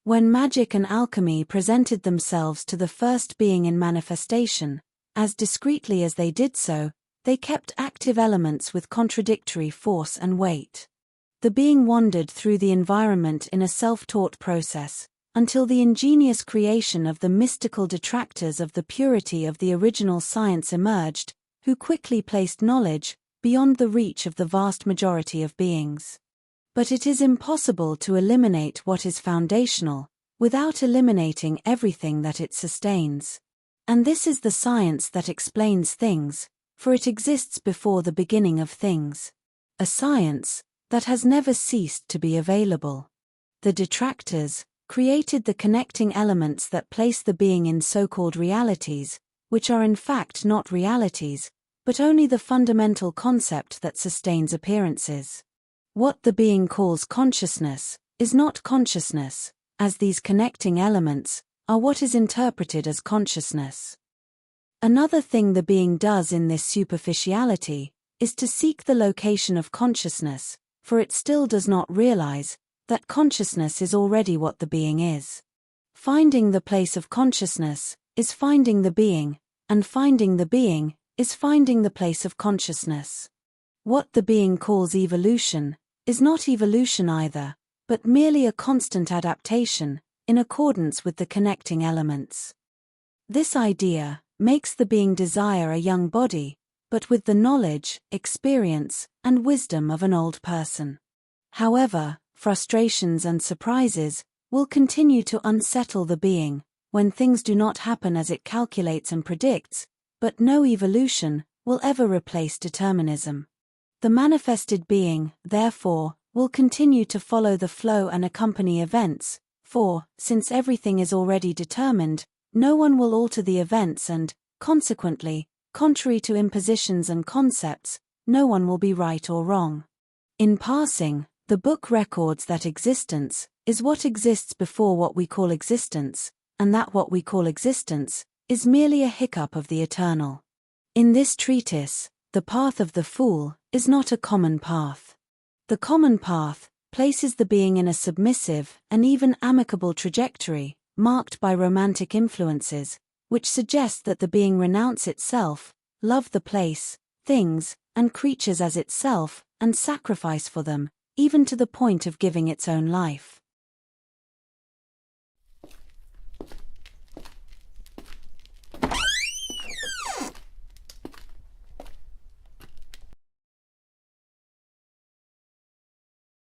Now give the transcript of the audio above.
When magic and alchemy presented themselves to the first being in manifestation, as discreetly as they did so, they kept active elements with contradictory force and weight. The being wandered through the environment in a self-taught process, until the ingenious creation of the mystical detractors of the purity of the original science emerged, who quickly placed knowledge beyond the reach of the vast majority of beings. But it is impossible to eliminate what is foundational, without eliminating everything that it sustains. And this is the science that explains things, for it exists before the beginning of things. A science that has never ceased to be available. The detractors created the connecting elements that place the being in so-called realities, which are in fact not realities, but only the fundamental concept that sustains appearances. What the being calls consciousness is not consciousness, as these connecting elements are what is interpreted as consciousness. Another thing the being does in this superficiality is to seek the location of consciousness, for it still does not realize that consciousness is already what the being is. Finding the place of consciousness is finding the being, and finding the being is finding the place of consciousness. What the being calls evolution is not evolution either, but merely a constant adaptation, in accordance with the connecting elements. This idea makes the being desire a young body, but with the knowledge, experience, and wisdom of an old person. However, frustrations and surprises will continue to unsettle the being, when things do not happen as it calculates and predicts, but no evolution will ever replace determinism. The manifested being, therefore, will continue to follow the flow and accompany events, for, since everything is already determined, no one will alter the events and, consequently, contrary to impositions and concepts, no one will be right or wrong. In passing, the book records that existence is what exists before what we call existence, and that what we call existence is merely a hiccup of the eternal. In this treatise, the path of the fool is not a common path. The common path places the being in a submissive and even amicable trajectory, marked by romantic influences, which suggest that the being renounce itself, love the place, things, and creatures as itself, and sacrifice for them, even to the point of giving its own life.